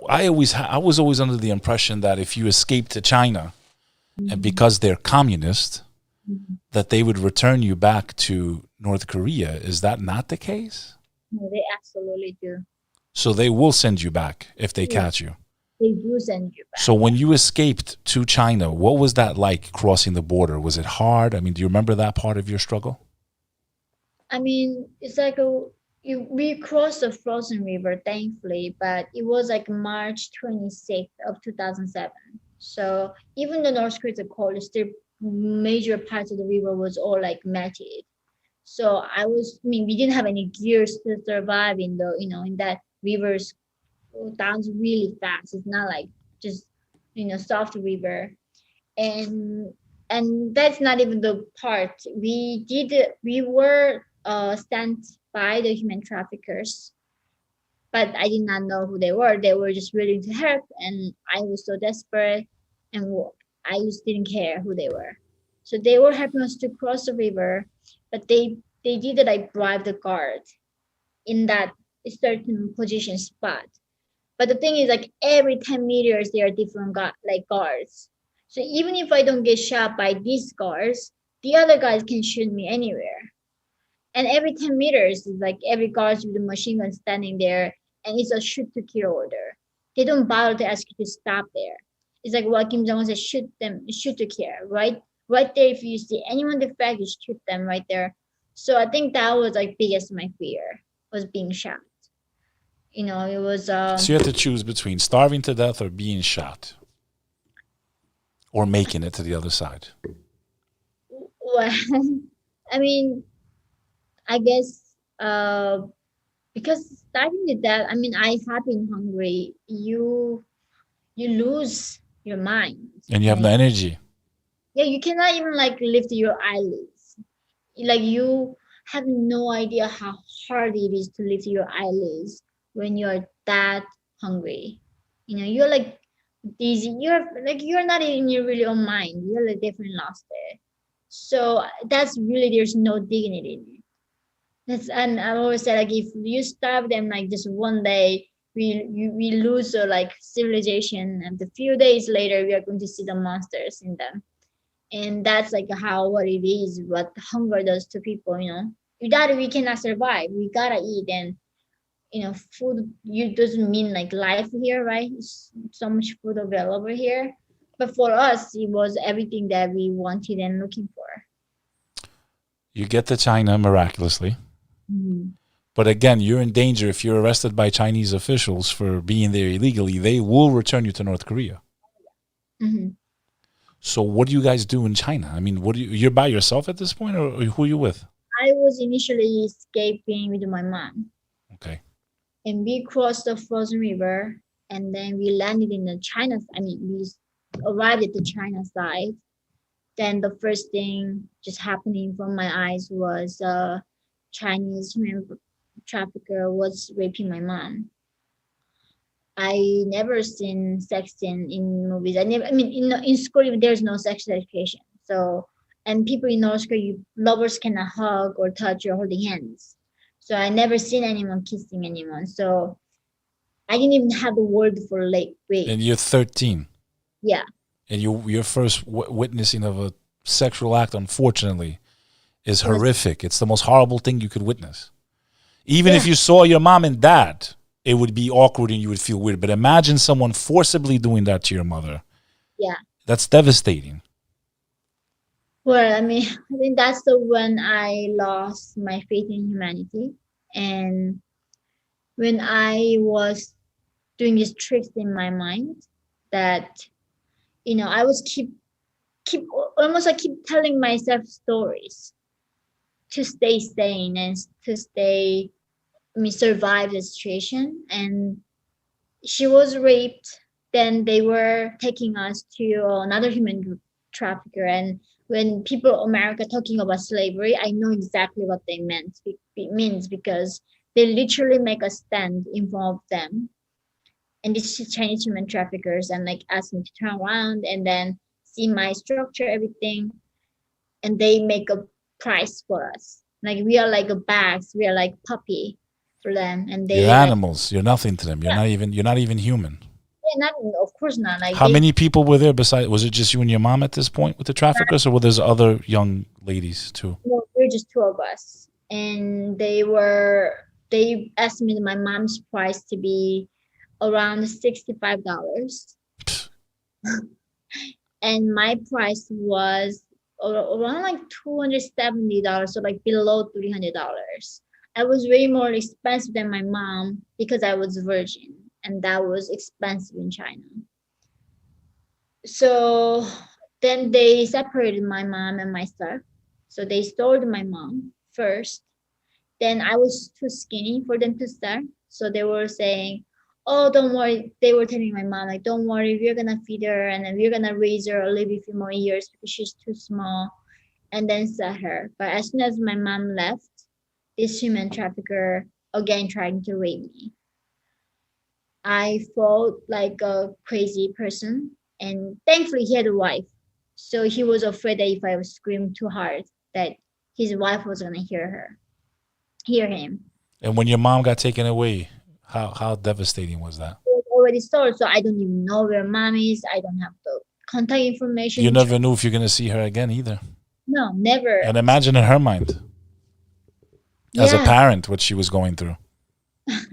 I was always under the impression that if you escape to China, and Mhm. because they're communist, Mhm. that they would return you back to North Korea. Is that not the case? No, they absolutely do. So they will send you back if they Yeah, catch you. they do send you So back. when Yeah. you escaped to China, what was that like crossing the border? Was it hard? I mean, do you remember that part of your struggle? I mean, it's like we crossed the frozen river, thankfully, but it was like March 26th of 2007. So even the North Korea cold, still major parts of the river was all like melted. So I mean, we didn't have any gears to survive in the, in that rivers down really fast. It's not like just, soft river. and and that's not even the part we were sent by the human traffickers, but I did not know who they were just willing to help, and I was so desperate, and I just didn't care who they were. So they were helping us to cross the river, but they did like bribe the guard in that certain position spot. But the thing is, like every 10 meters, there are different like guards. So even if I don't get shot by these guards, the other guys can shoot me anywhere. And every 10 meters is like every guard with a machine gun standing there, and it's a shoot to kill order. They don't bother to ask you to stop there. It's like what Kim Jong Un said, shoot them, shoot to kill, right? Right there, if you see anyone defect, you shoot them right there. So I think that was like biggest my fear was being shot. It was So you had to choose between starving to death or being shot or making it to the other side. well, I mean, I guess because starting with that, I mean, I have been hungry. You lose your mind, And you have no and energy. yeah, you cannot even like lift your eyelids. Like you have no idea how hard it is to lift your eyelids when you're that hungry. You're like dizzy. You're not in your really own mind. You're like definitely lost there. So that's really there's no dignity in it. And I always say like if you starve them like just one day, we lose like civilization, and a few days later we are going to see the monsters in them. And that's like how what it is, what hunger does to people. Without it we cannot survive. We gotta eat, and food you doesn't mean like life here, right? It's so much food available here. But for us it was everything that we wanted and looking for. You get to China miraculously. Mhm. But again, you're in danger if you're arrested by Chinese officials for being there illegally. They will return you to North Korea. Mhm. So what do you guys do in China? I mean, you're by yourself at this point, or who are you with? I was initially escaping with my mom, Okay. and we crossed the frozen river, and then we landed in the China. I mean, we arrived at the China side. Then the first thing just happening from my eyes was Chinese human trafficker was raping my mom. I never seen sex in movies. I never. I mean, in school there's no sex education. So and people in North Korea, lovers cannot hug or touch or holding hands. So I never seen anyone kissing anyone. So I didn't even have the word for like rape. And you're 13, Yeah. and your first witnessing of a sexual act, unfortunately, is It was horrific. It's the most horrible thing you could witness. Even if yeah, you saw your mom and dad, it would be awkward and you would feel weird. But imagine someone forcibly doing that to your mother. yeah. That's devastating. Well, I mean, I think that's the when I lost my faith in humanity. And when I was doing these tricks in my mind that, I was keep almost I keep telling myself stories to stay sane and to stay, I mean, survive the situation. And she was raped. Then they were taking us to another human trafficker. And when people in America talking about slavery, I know exactly what they meant. It means because they literally make us stand in front of them, and these Chinese human traffickers, and like ask me to turn around and then see my structure, everything, and they make a price for us. Like we are like a bags, we are like puppy. for them, and You're they like, animals. You're nothing to them. yeah, You're not even human. yeah, not, of course not. Like How they, many people were there besides? Was it just you and your mom at this point with the traffickers, or were there other young ladies too? no, they're just two of us, and they estimated my mom's price to be around $65, and my price was around like $270, so like below $300. I was way more expensive than my mom because I was virgin, and that was expensive in China. So then they separated my mom and my stuff. So they stole my mom first. Then I was too skinny for them to start. So they were saying, "Oh, don't worry." They were telling my mom, like, "Don't worry, we're gonna feed her and then we're gonna raise her a little few more years because she's too small," and then sell her. But as soon as my mom left, this human trafficker again trying to rape me. I felt like a crazy person, and thankfully he had a wife. So he was afraid that if I would scream too hard, that his wife was gonna hear him. And when your mom got taken away, how devastating was that? It was already stolen, so I don't even know where mom is. I don't have the contact You information. never knew if you're gonna see her again either. No, never. And imagine in her mind, as a Yeah, parent, what she was going through.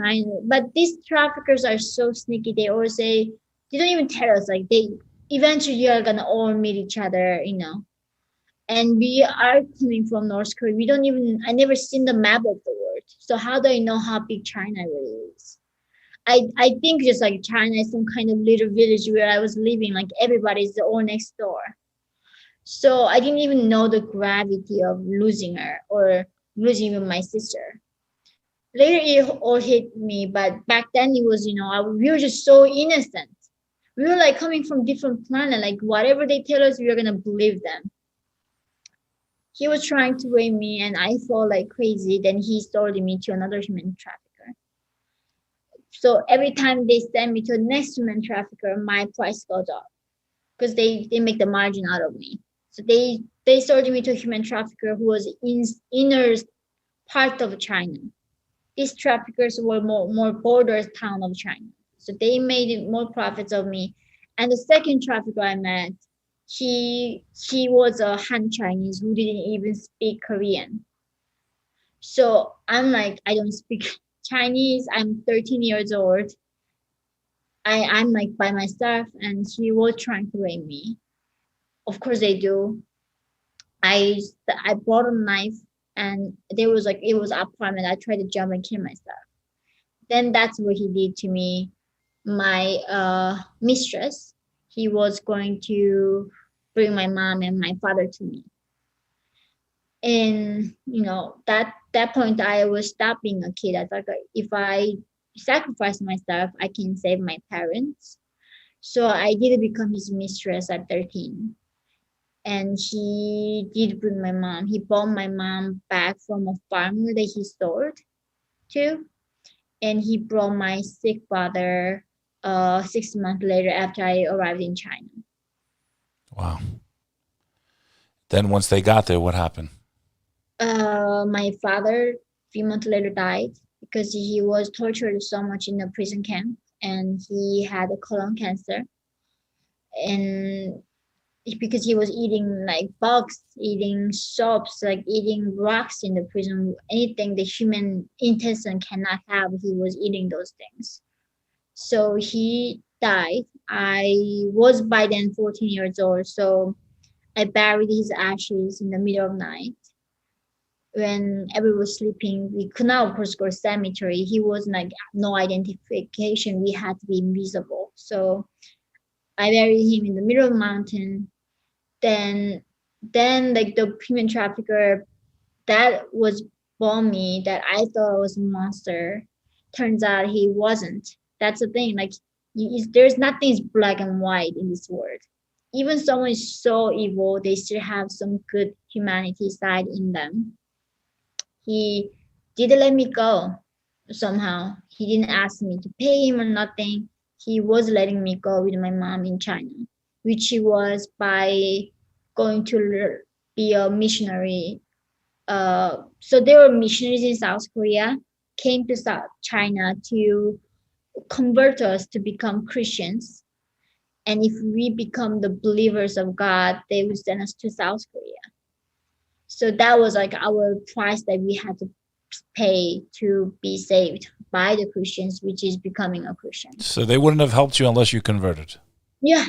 I know. But these traffickers are so sneaky. They always say they don't even tell us. Like they eventually you are gonna all meet each other, you know. And we are coming from North Korea. We don't even, I never seen the map of the world. So how do I know how big China really is? I think just like China is some kind of little village where I was living, like everybody's all next door. So I didn't even know the gravity of losing her or losing even my sister. Later it all hit me, but back then it was, we were just so innocent. We were like coming from different planet, like whatever they tell us, we were gonna believe them. He was trying to rape me and I felt like crazy. Then he sold me to another human trafficker. So every time they send me to the next human trafficker, my price goes up because they make the margin out of me. So they sold me to a human trafficker who was in inner part of China. These traffickers were more border town of China. So they made more profits of me. And the second trafficker I met, he was a Han Chinese who didn't even speak Korean. So I'm like, I don't speak Chinese. I'm 13 years old. I'm like by myself, and he was trying to rape me. Of course they do. I brought a knife, and there was like it was apartment. I tried to jump and kill myself. Then that's what he did to me. My mistress. He was going to bring my mom and my father to me. And that point I was stop being a kid. I thought like, if I sacrifice myself I can save my parents. So I did become his mistress at 13, and he did bring my mom. He brought my mom back from a farmer that he sold to, and he brought my sick father 6 months later after I arrived in China. Wow. Then once they got there, what happened? My father, a few months later, died because he was tortured so much in the prison camp, and he had a colon cancer. And because he was eating like bugs, eating soaps, like eating rocks in the prison, anything the human intestine cannot have, he was eating those things. So he died. I was by then 14 years old, so I buried his ashes in the middle of the night when everyone was sleeping. We could not, of course, go to cemetery. He was like no identification. We had to be invisible. So I buried him in the middle of the mountain. Then, then like the human trafficker that was bomb me that I thought was a monster. Turns out he wasn't. That's the thing. Like there's nothing black and white in this world. Even someone is so evil, they still have some good humanity side in them. He didn't let me go somehow. He didn't ask me to pay him or nothing. He was letting me go with my mom in China, which he was by going to be a missionary. So there were missionaries in South Korea. came to South China to convert us to become Christians. And if we become the believers of God, they would send us to South Korea. So that was like our price that we had to pay to be saved by the Christians, which is becoming a Christian. So they wouldn't have helped you unless you converted. Yeah.